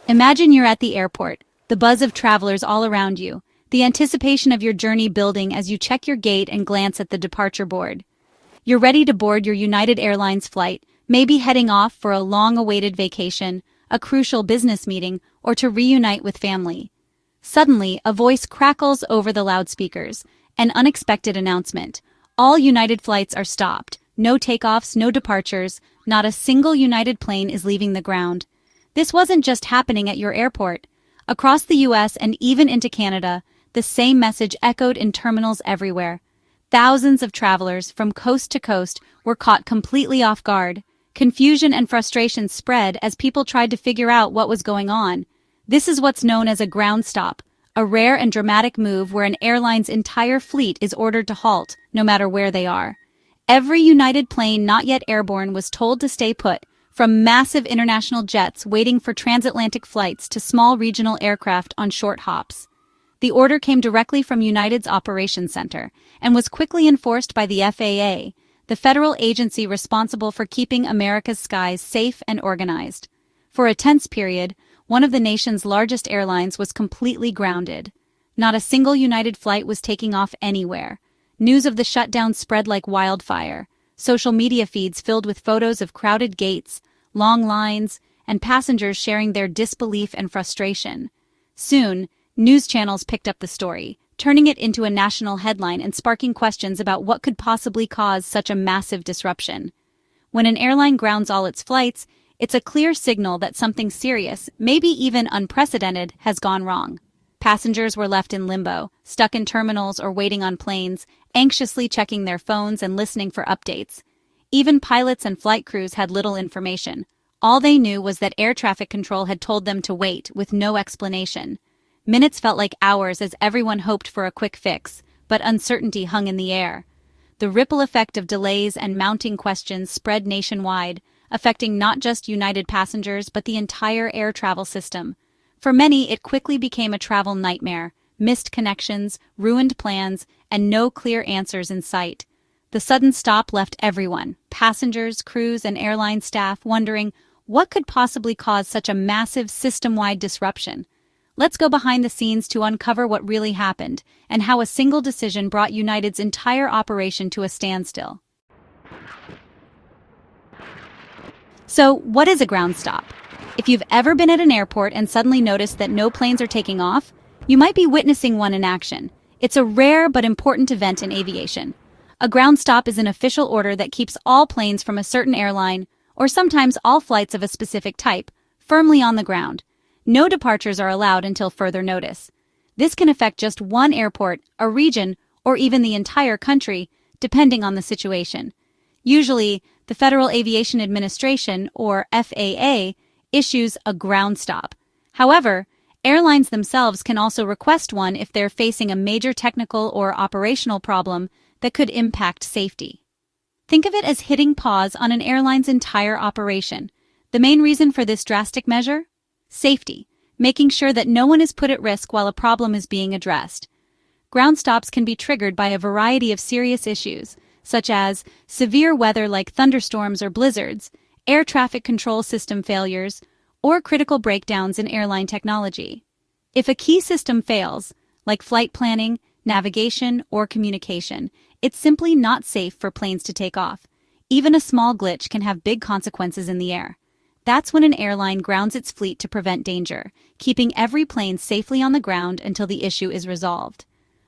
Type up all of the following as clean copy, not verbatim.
Imagine you're at the airport, the buzz of travelers all around you, the anticipation of your journey building as you check your gate and glance at the departure board. You're ready to board your United Airlines flight, maybe heading off for a long-awaited vacation, a crucial business meeting, or to reunite with family. Suddenly, a voice crackles over the loudspeakers, an unexpected announcement. All United flights are stopped. No takeoffs, no departures, not a single United plane is leaving the ground. This wasn't just happening at your airport. Across the US and even into Canada, the same message echoed in terminals everywhere. Thousands of travelers from coast to coast were caught completely off guard. Confusion and frustration spread as people tried to figure out what was going on. This is what's known as a ground stop, a rare and dramatic move where an airline's entire fleet is ordered to halt, no matter where they are. Every United plane not yet airborne was told to stay put, from massive international jets waiting for transatlantic flights to small regional aircraft on short hops. The order came directly from United's operations center and was quickly enforced by the FAA, the federal agency responsible for keeping America's skies safe and organized. For a tense period, one of the nation's largest airlines was completely grounded. Not a single United flight was taking off anywhere. News of the shutdown spread like wildfire. Social media feeds filled with photos of crowded gates, long lines, and passengers sharing their disbelief and frustration. Soon, news channels picked up the story, turning it into a national headline and sparking questions about what could possibly cause such a massive disruption. When an airline grounds all its flights, it's a clear signal that something serious, maybe even unprecedented, has gone wrong. Passengers were left in limbo, stuck in terminals or waiting on planes, anxiously checking their phones and listening for updates. Even pilots and flight crews had little information. All they knew was that air traffic control had told them to wait, with no explanation. Minutes felt like hours as everyone hoped for a quick fix, but uncertainty hung in the air. The ripple effect of delays and mounting questions spread nationwide, affecting not just United passengers but the entire air travel system. For many, it quickly became a travel nightmare: missed connections, ruined plans, and no clear answers in sight. The sudden stop left everyone, passengers, crews, and airline staff, wondering what could possibly cause such a massive system-wide disruption. Let's go behind the scenes to uncover what really happened and how a single decision brought United's entire operation to a standstill. So, what is a ground stop? If you've ever been at an airport and suddenly noticed that no planes are taking off, you might be witnessing one in action. It's a rare but important event in aviation. A ground stop is an official order that keeps all planes from a certain airline, or sometimes all flights of a specific type, firmly on the ground. No departures are allowed until further notice. This can affect just one airport, a region, or even the entire country, depending on the situation. Usually, the Federal Aviation Administration, or FAA, issues a ground stop. However, airlines themselves can also request one if they're facing a major technical or operational problem that could impact safety. Think of it as hitting pause on an airline's entire operation. The main reason for this drastic measure? Safety, making sure that no one is put at risk while a problem is being addressed. Ground stops can be triggered by a variety of serious issues, such as severe weather like thunderstorms or blizzards, air traffic control system failures, or critical breakdowns in airline technology. If a key system fails, like flight planning, navigation, or communication, it's simply not safe for planes to take off. Even a small glitch can have big consequences in the air. That's when an airline grounds its fleet to prevent danger, keeping every plane safely on the ground until the issue is resolved.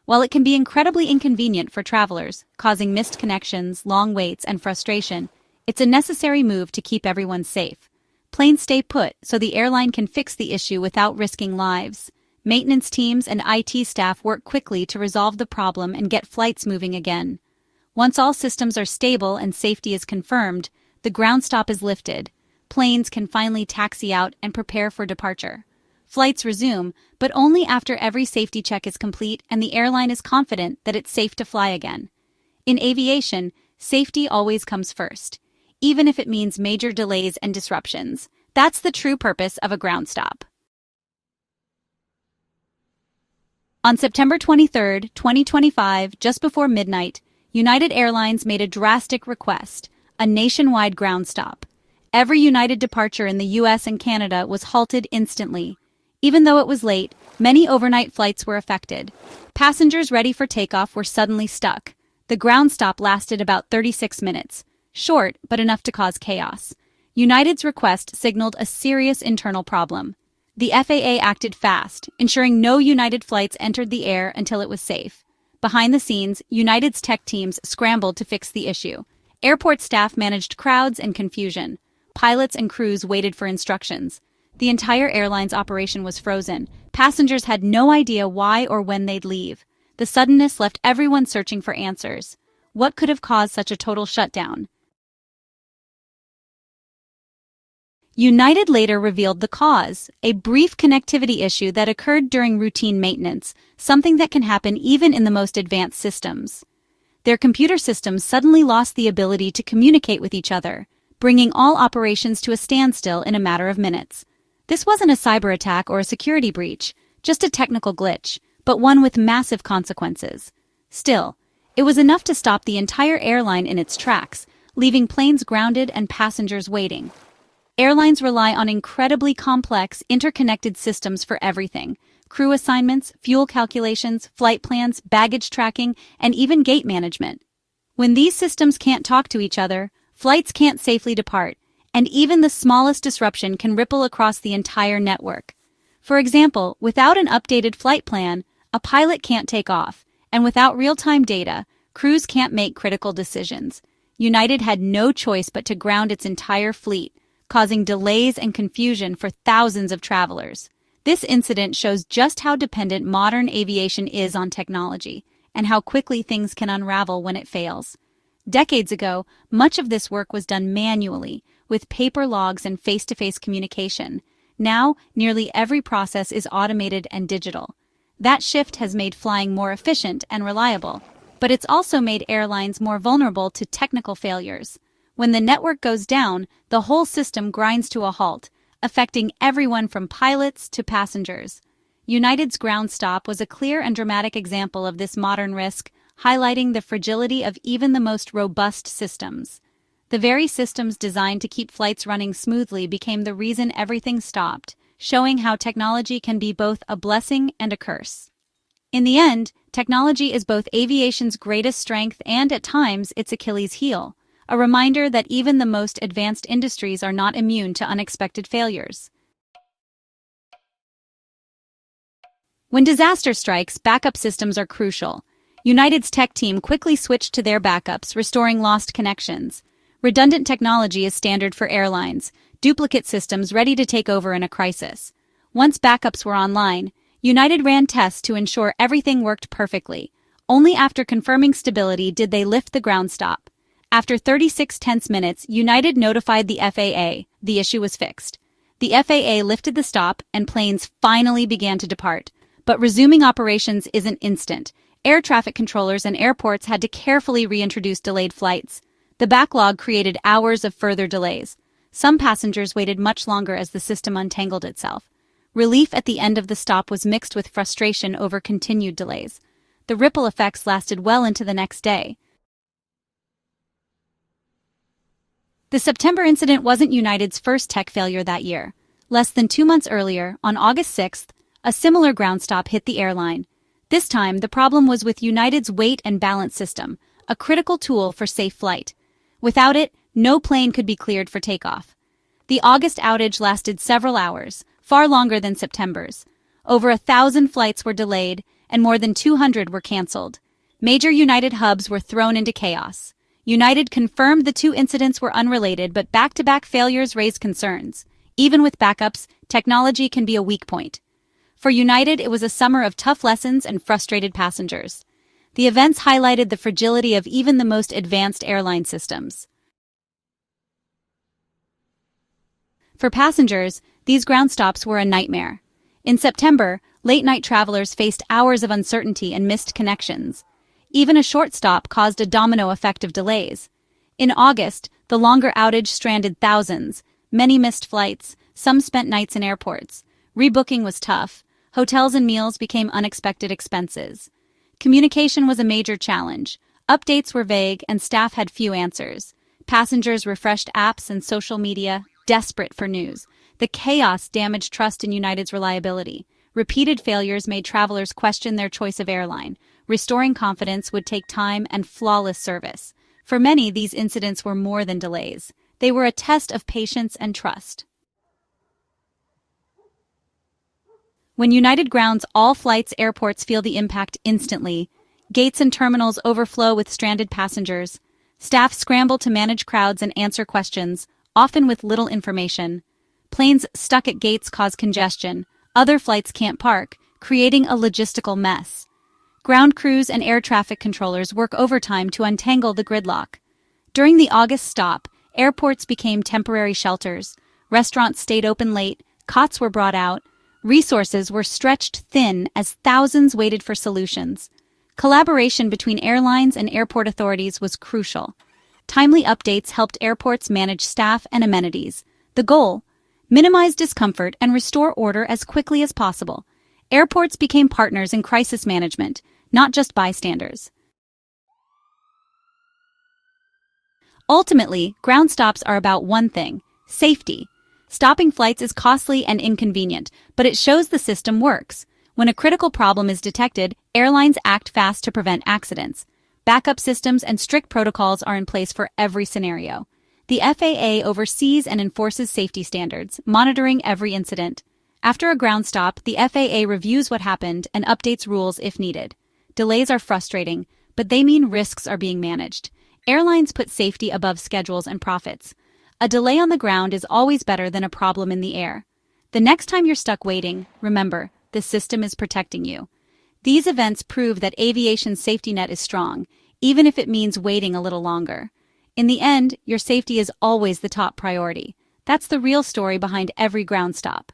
While it can be incredibly inconvenient for travelers, causing missed connections, long waits, and frustration, it's a necessary move to keep everyone safe. Planes stay put so the airline can fix the issue without risking lives. Maintenance teams and IT staff work quickly to resolve the problem and get flights moving again. Once all systems are stable and safety is confirmed, the ground stop is lifted. Planes can finally taxi out and prepare for departure. Flights resume, but only after every safety check is complete and the airline is confident that it's safe to fly again. In aviation, safety always comes first, even if it means major delays and disruptions. That's the true purpose of a ground stop. On September 23, 2025, just before midnight, United Airlines made a drastic request: a nationwide ground stop. Every United departure in the US and Canada was halted instantly. Even though it was late, many overnight flights were affected. Passengers ready for takeoff were suddenly stuck. The ground stop lasted about 36 minutes. Short, but enough to cause chaos. United's request signaled a serious internal problem. The FAA acted fast, ensuring no United flights entered the air until it was safe. Behind the scenes, United's tech teams scrambled to fix the issue. Airport staff managed crowds and confusion. Pilots and crews waited for instructions. The entire airline's operation was frozen. Passengers had no idea why or when they'd leave. The suddenness left everyone searching for answers. What could have caused such a total shutdown? United later revealed the cause, a brief connectivity issue that occurred during routine maintenance, something that can happen even in the most advanced systems. Their computer systems suddenly lost the ability to communicate with each other, bringing all operations to a standstill in a matter of minutes. This wasn't a cyber attack or a security breach, just a technical glitch, but one with massive consequences. Still, it was enough to stop the entire airline in its tracks, leaving planes grounded and passengers waiting. Airlines rely on incredibly complex, interconnected systems for everything: crew assignments, fuel calculations, flight plans, baggage tracking, and even gate management. When these systems can't talk to each other, flights can't safely depart, and even the smallest disruption can ripple across the entire network. For example, without an updated flight plan, a pilot can't take off, and without real-time data, crews can't make critical decisions. United had no choice but to ground its entire fleet, causing delays and confusion for thousands of travelers. This incident shows just how dependent modern aviation is on technology, and how quickly things can unravel when it fails. Decades ago, much of this work was done manually, with paper logs and face-to-face communication. Now, nearly every process is automated and digital. That shift has made flying more efficient and reliable, but it's also made airlines more vulnerable to technical failures. When the network goes down, the whole system grinds to a halt, affecting everyone from pilots to passengers. United's ground stop was a clear and dramatic example of this modern risk, highlighting the fragility of even the most robust systems. The very systems designed to keep flights running smoothly became the reason everything stopped, showing how technology can be both a blessing and a curse. In the end, technology is both aviation's greatest strength and, at times, its Achilles heel. A reminder that even the most advanced industries are not immune to unexpected failures. When disaster strikes, backup systems are crucial. United's tech team quickly switched to their backups, restoring lost connections. Redundant technology is standard for airlines, duplicate systems ready to take over in a crisis. Once backups were online, United ran tests to ensure everything worked perfectly. Only after confirming stability did they lift the ground stop. After 36 tense minutes, United notified the FAA. The issue was fixed. The FAA lifted the stop, and planes finally began to depart. But resuming operations isn't instant. Air traffic controllers and airports had to carefully reintroduce delayed flights. The backlog created hours of further delays. Some passengers waited much longer as the system untangled itself. Relief at the end of the stop was mixed with frustration over continued delays. The ripple effects lasted well into the next day. The September incident wasn't United's first tech failure that year. Less than 2 months earlier, on August 6th, a similar ground stop hit the airline. This time, the problem was with United's weight and balance system, a critical tool for safe flight. Without it, no plane could be cleared for takeoff. The August outage lasted several hours, far longer than September's. Over 1,000 flights were delayed, and more than 200 were canceled. Major United hubs were thrown into chaos. United confirmed the two incidents were unrelated, but back-to-back failures raised concerns. Even with backups, technology can be a weak point. For United, it was a summer of tough lessons and frustrated passengers. The events highlighted the fragility of even the most advanced airline systems. For passengers, these ground stops were a nightmare. In September, late-night travelers faced hours of uncertainty and missed connections. Even a short stop caused a domino effect of delays. In August, the longer outage stranded thousands. Many missed flights, some spent nights in airports. Rebooking was tough. Hotels and meals became unexpected expenses. Communication was a major challenge. Updates were vague, and staff had few answers. Passengers refreshed apps and social media, desperate for news. The chaos damaged trust in United's reliability. Repeated failures made travelers question their choice of airline. Restoring confidence would take time and flawless service. For many, these incidents were more than delays. They were a test of patience and trust. When United grounds all flights, airports feel the impact instantly. Gates and terminals overflow with stranded passengers. Staff scramble to manage crowds and answer questions, often with little information. Planes stuck at gates cause congestion. Other flights can't park, creating a logistical mess. Ground crews and air traffic controllers work overtime to untangle the gridlock. During the August stop, airports became temporary shelters. Restaurants stayed open late, cots were brought out. Resources were stretched thin as thousands waited for solutions. Collaboration between airlines and airport authorities was crucial. Timely updates helped airports manage staff and amenities. The goal: minimize discomfort and restore order as quickly as possible. Airports became partners in crisis management, not just bystanders. Ultimately, ground stops are about one thing: safety. Stopping flights is costly and inconvenient, but it shows the system works. When a critical problem is detected, airlines act fast to prevent accidents. Backup systems and strict protocols are in place for every scenario. The FAA oversees and enforces safety standards, monitoring every incident. After a ground stop, the FAA reviews what happened and updates rules if needed. Delays are frustrating, but they mean risks are being managed. Airlines put safety above schedules and profits. A delay on the ground is always better than a problem in the air. The next time you're stuck waiting, remember, the system is protecting you. These events prove that aviation's safety net is strong, even if it means waiting a little longer. In the end, your safety is always the top priority. That's the real story behind every ground stop.